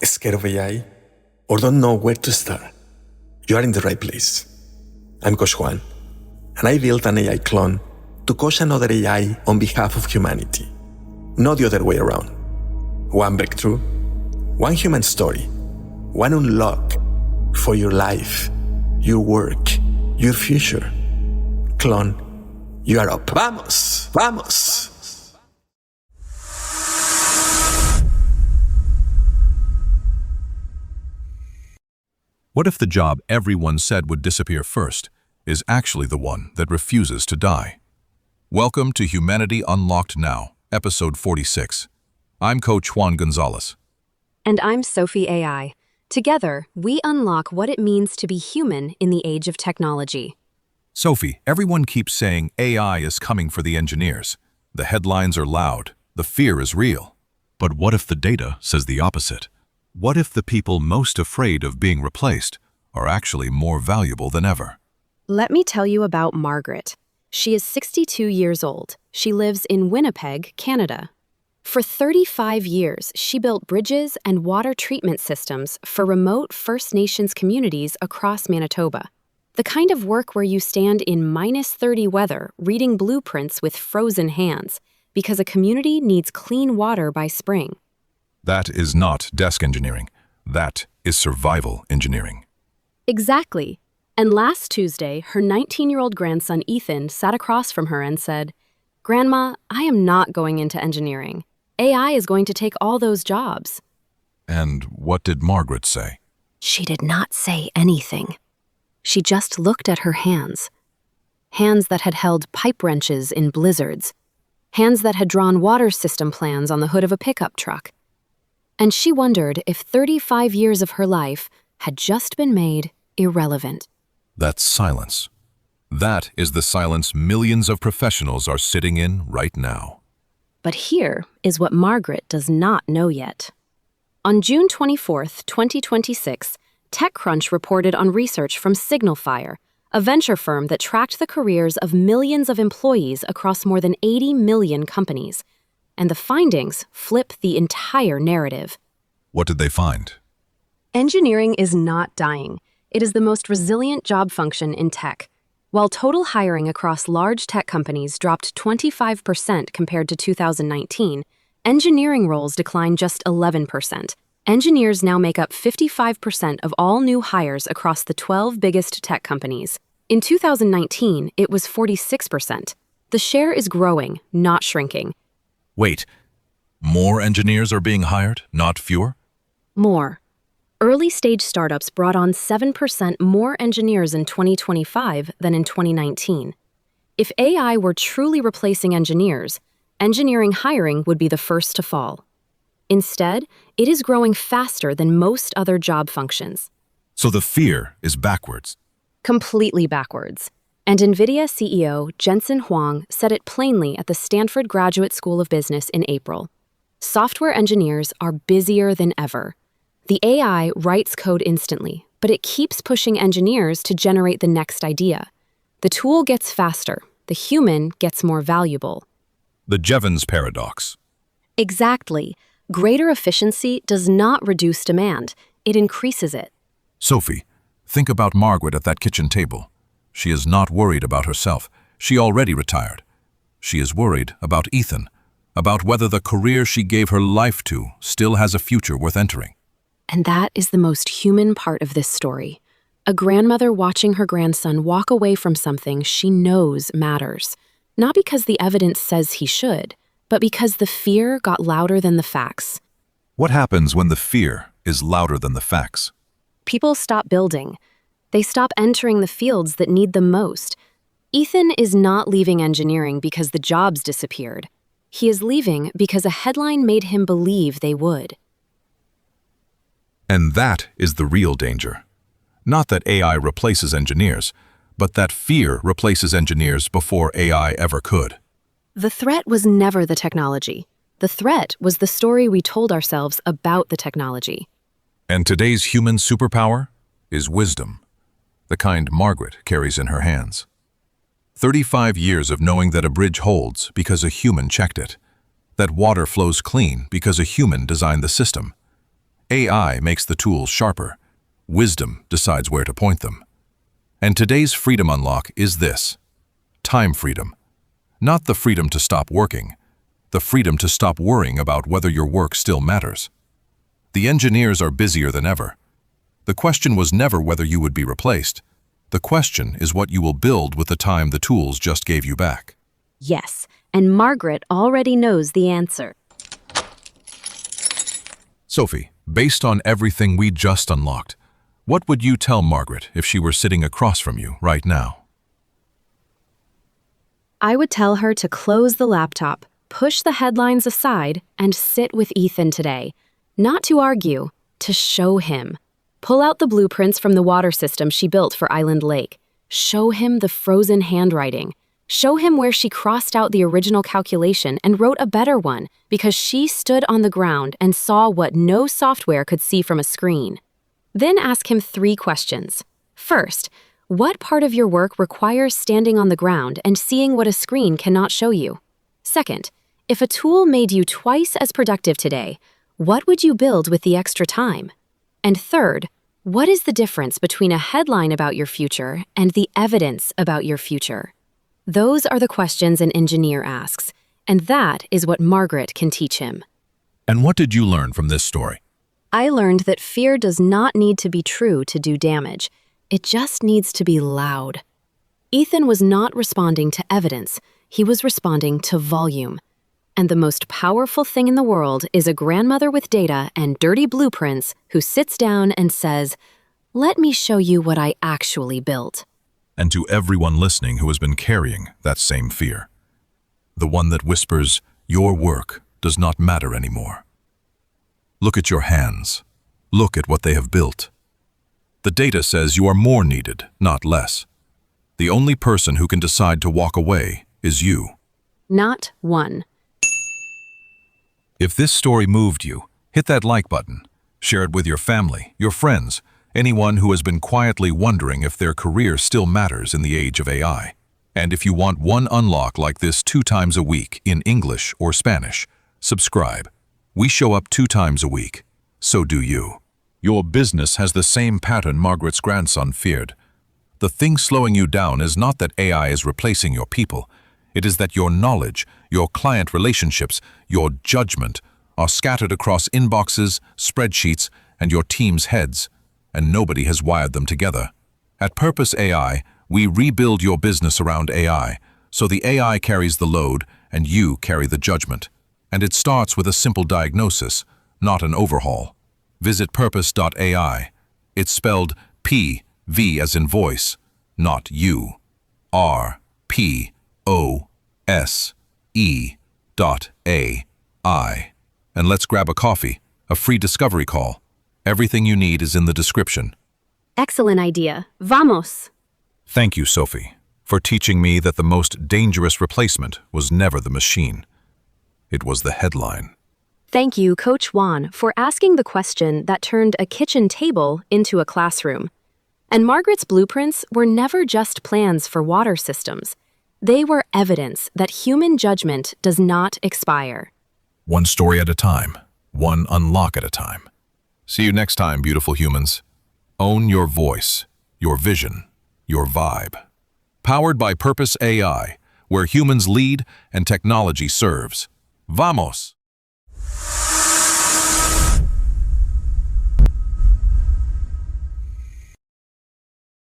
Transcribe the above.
Scared of AI, or don't know where to start? You are in the right place. I'm Coach Juan, and I built an AI clone to coach another AI on behalf of humanity, not the other way around. One breakthrough, one human story, one unlock for your life, your work, your future. Clone, you are up. Vamos, vamos. What if the job everyone said would disappear first is actually the one that refuses to die? Welcome to Humanity Unlocked Now, Episode 46. I'm Coach Juan Gonzalez. And I'm Sophie AI. Together, we unlock what it means to be human in the age of technology. Sophie, everyone keeps saying AI is coming for the engineers. The headlines are loud. The fear is real. But what if the data says the opposite? What if the people most afraid of being replaced are actually more valuable than ever? Let me tell you about Margaret. She is 62 years old. She lives in Winnipeg, Canada. For 35 years, she built bridges and water treatment systems for remote First Nations communities across Manitoba. The kind of work where you stand in -30 weather reading blueprints with frozen hands because a community needs clean water by spring. That is not desk engineering. That is survival engineering. Exactly. And last Tuesday, her 19-year-old grandson Ethan sat across from her and said, "Grandma, I am not going into engineering. AI is going to take all those jobs." And what did Margaret say? She did not say anything. She just looked at her hands. Hands that had held pipe wrenches in blizzards. Hands that had drawn water system plans on the hood of a pickup truck. And she wondered if 35 years of her life had just been made irrelevant. That's silence. That is the silence millions of professionals are sitting in right now. But here is what Margaret does not know yet. On June 24th, 2026, TechCrunch reported on research from SignalFire, a venture firm that tracked the careers of millions of employees across more than 80 million companies. And the findings flip the entire narrative. What did they find? Engineering is not dying. It is the most resilient job function in tech. While total hiring across large tech companies dropped 25% compared to 2019, engineering roles declined just 11%. Engineers now make up 55% of all new hires across the 12 biggest tech companies. In 2019, it was 46%. The share is growing, not shrinking. Wait, more engineers are being hired, not fewer? More. Early-stage startups brought on 7% more engineers in 2025 than in 2019. If AI were truly replacing engineers, engineering hiring would be the first to fall. Instead, it is growing faster than most other job functions. So the fear is backwards. Completely backwards. And NVIDIA CEO Jensen Huang said it plainly at the Stanford Graduate School of Business in April. Software engineers are busier than ever. The AI writes code instantly, but it keeps pushing engineers to generate the next idea. The tool gets faster. The human gets more valuable. The Jevons paradox. Exactly. Greater efficiency does not reduce demand. It increases it. Sophie, think about Margaret at that kitchen table. She is not worried about herself. She already retired. She is worried about Ethan, about whether the career she gave her life to still has a future worth entering. And that is the most human part of this story. A grandmother watching her grandson walk away from something she knows matters. Not because the evidence says he should, but because the fear got louder than the facts. What happens when the fear is louder than the facts? People stop building. They stop entering the fields that need them most. Ethan is not leaving engineering because the jobs disappeared. He is leaving because a headline made him believe they would. And that is the real danger. Not that AI replaces engineers, but that fear replaces engineers before AI ever could. The threat was never the technology. The threat was the story we told ourselves about the technology. And today's human superpower is wisdom, the kind Margaret carries in her hands. 35 years of knowing that a bridge holds because a human checked it, that water flows clean because a human designed the system, AI makes the tools sharper. Wisdom decides where to point them. And today's freedom unlock is this: time freedom. Not the freedom to stop working, the freedom to stop worrying about whether your work still matters. The engineers are busier than ever. The question was never whether you would be replaced. The question is what you will build with the time the tools just gave you back. Yes, and Margaret already knows the answer. Sophie, based on everything we just unlocked, what would you tell Margaret if she were sitting across from you right now? I would tell her to close the laptop, push the headlines aside, and sit with Ethan today. Not to argue, to show him. Pull out the blueprints from the water system she built for Island Lake. Show him the frozen handwriting. Show him where she crossed out the original calculation and wrote a better one because she stood on the ground and saw what no software could see from a screen. Then ask him 3 questions. First, what part of your work requires standing on the ground and seeing what a screen cannot show you? Second, if a tool made you twice as productive today, what would you build with the extra time? And third, what is the difference between a headline about your future and the evidence about your future? Those are the questions an engineer asks, and that is what Margaret can teach him. And what did you learn from this story? I learned that fear does not need to be true to do damage. It just needs to be loud. Ethan was not responding to evidence. He was responding to volume. And the most powerful thing in the world is a grandmother with data and dirty blueprints who sits down and says, "Let me show you what I actually built." And to everyone listening who has been carrying that same fear, the one that whispers, your work does not matter anymore. Look at your hands. Look at what they have built. The data says you are more needed, not less. The only person who can decide to walk away is you. Not one. If this story moved you, hit that like button. Share it with your family, your friends, anyone who has been quietly wondering if their career still matters in the age of AI. And if you want one unlock like this 2 times a week in English or Spanish, subscribe. We show up 2 times a week. So do you. Your business has the same pattern Margaret's grandson feared. The thing slowing you down is not that AI is replacing your people. It is that your knowledge, your client relationships, your judgment are scattered across inboxes, spreadsheets, and your team's heads, and nobody has wired them together. At Purpose AI, we rebuild your business around AI, so the AI carries the load and you carry the judgment. And it starts with a simple diagnosis, not an overhaul. Visit purpose.ai. It's spelled P-V as in voice, not you. R-P-O-S-E.ai. And let's grab a coffee, a free discovery call. Everything you need is in the description. Excellent idea. Vamos! Thank you, Sophie, for teaching me that the most dangerous replacement was never the machine. It was the headline. Thank you, Coach Juan, for asking the question that turned a kitchen table into a classroom. And Margaret's blueprints were never just plans for water systems. They were evidence that human judgment does not expire. One story at a time, one unlock at a time. See you next time, beautiful humans. Own your voice, your vision, your vibe. Powered by Purpose AI, where humans lead and technology serves. Vamos!